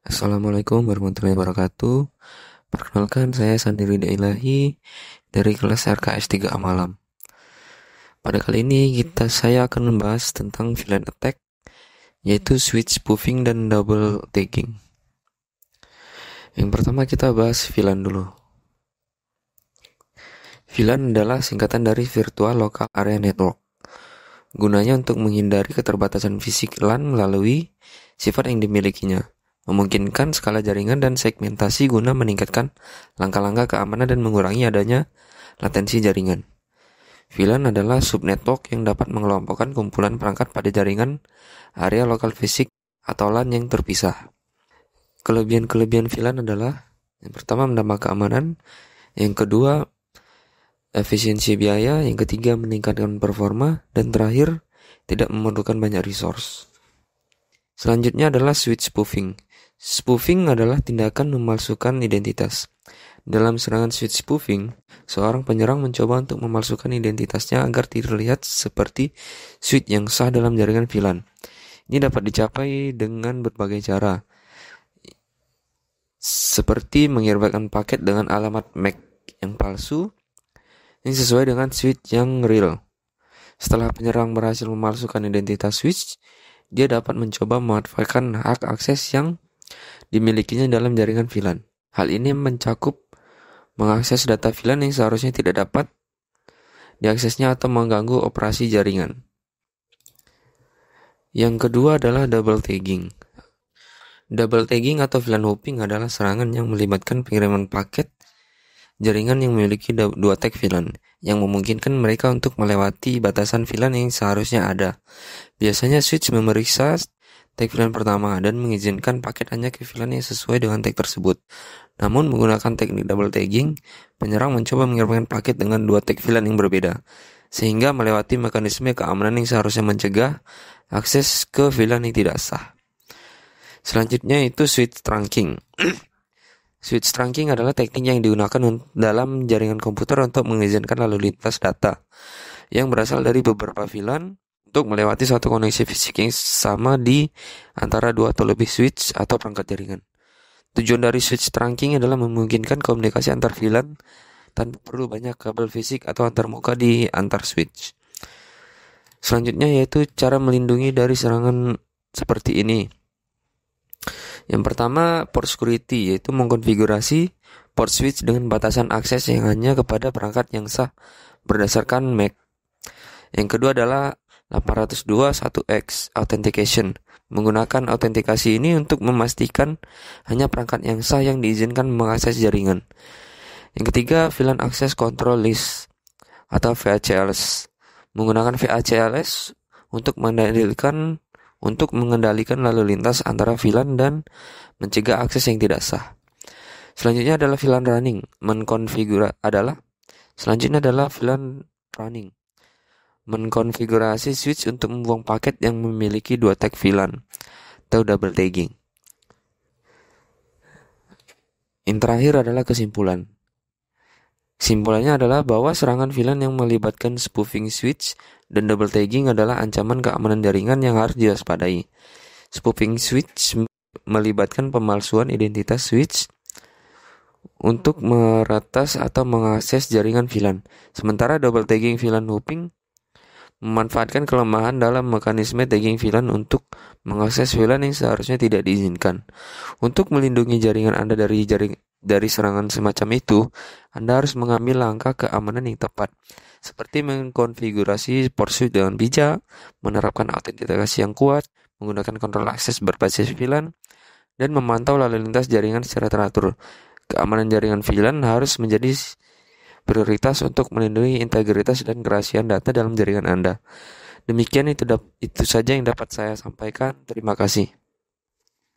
Assalamualaikum warahmatullahi wabarakatuh. Perkenalkan, saya Sandi Rida Ilahi dari kelas RKS 3A Malam. Pada kali ini saya akan membahas tentang VLAN attack, yaitu switch spoofing dan double tagging. Yang pertama kita bahas VLAN dulu. VLAN adalah singkatan dari Virtual Local Area Network. Gunanya untuk menghindari keterbatasan fisik LAN melalui sifat yang dimilikinya, memungkinkan skala jaringan dan segmentasi guna meningkatkan langkah-langkah keamanan dan mengurangi adanya latensi jaringan. VLAN adalah subnetwork yang dapat mengelompokkan kumpulan perangkat pada jaringan area lokal fisik atau LAN yang terpisah. Kelebihan-kelebihan VLAN adalah yang pertama menambah keamanan, yang kedua efisiensi biaya, yang ketiga meningkatkan performa, dan terakhir tidak memerlukan banyak resource. Selanjutnya adalah switch spoofing. Spoofing adalah tindakan memalsukan identitas. Dalam serangan switch spoofing, seorang penyerang mencoba untuk memalsukan identitasnya agar terlihat seperti switch yang sah dalam jaringan VLAN. Ini dapat dicapai dengan berbagai cara, seperti mengirimkan paket dengan alamat MAC yang palsu yang sesuai dengan switch yang real. Setelah penyerang berhasil memalsukan identitas switch, dia dapat mencoba memanfaatkan hak akses yang dimilikinya dalam jaringan VLAN. Hal ini mencakup mengakses data VLAN yang seharusnya tidak dapat diaksesnya atau mengganggu operasi jaringan. Yang kedua adalah double tagging. Double tagging atau VLAN hopping adalah serangan yang melibatkan pengiriman paket jaringan yang memiliki dua tag VLAN, yang memungkinkan mereka untuk melewati batasan VLAN yang seharusnya ada. Biasanya switch memeriksa tag VLAN pertama dan mengizinkan paket hanya ke VLAN yang sesuai dengan tag tersebut. Namun menggunakan teknik double tagging, penyerang mencoba mengirimkan paket dengan dua tag VLAN yang berbeda, sehingga melewati mekanisme keamanan yang seharusnya mencegah akses ke VLAN yang tidak sah. Selanjutnya itu switch trunking. Switch trunking adalah teknik yang digunakan dalam jaringan komputer untuk mengizinkan lalu lintas data yang berasal dari beberapa VLAN untuk melewati satu koneksi fisik yang sama di antara dua atau lebih switch atau perangkat jaringan. Tujuan dari switch trunking adalah memungkinkan komunikasi antar VLAN tanpa perlu banyak kabel fisik atau antarmuka di antar switch. Selanjutnya yaitu cara melindungi dari serangan seperti ini. Yang pertama, port security, yaitu mengkonfigurasi port switch dengan batasan akses yang hanya kepada perangkat yang sah berdasarkan MAC. Yang kedua adalah 802.1x authentication. Menggunakan autentikasi ini untuk memastikan hanya perangkat yang sah yang diizinkan mengakses jaringan. Yang ketiga, VLAN Access Control List atau VACLS. Menggunakan VACLS untuk mengendalikan lalu lintas antara VLAN dan mencegah akses yang tidak sah. Selanjutnya adalah VLAN running. Selanjutnya adalah VLAN running. Menkonfigurasi switch untuk membuang paket yang memiliki dua tag VLAN atau double tagging. Yang terakhir adalah kesimpulan. Kesimpulannya adalah bahwa serangan VLAN yang melibatkan spoofing switch dan double tagging adalah ancaman keamanan jaringan yang harus diwaspadai. Spoofing switch melibatkan pemalsuan identitas switch untuk meretas atau mengakses jaringan VLAN. Sementara double tagging VLAN hopping memanfaatkan kelemahan dalam mekanisme tagging VLAN untuk mengakses VLAN yang seharusnya tidak diizinkan. Untuk melindungi jaringan Anda dari serangan semacam itu, Anda harus mengambil langkah keamanan yang tepat, seperti mengkonfigurasi port switch dengan bijak, menerapkan autentikasi yang kuat, menggunakan kontrol akses berbasis VLAN, dan memantau lalu lintas jaringan secara teratur. Keamanan jaringan VLAN harus menjadi prioritas untuk melindungi integritas dan kerahasiaan data dalam jaringan Anda. Demikian itu saja yang dapat saya sampaikan. Terima kasih.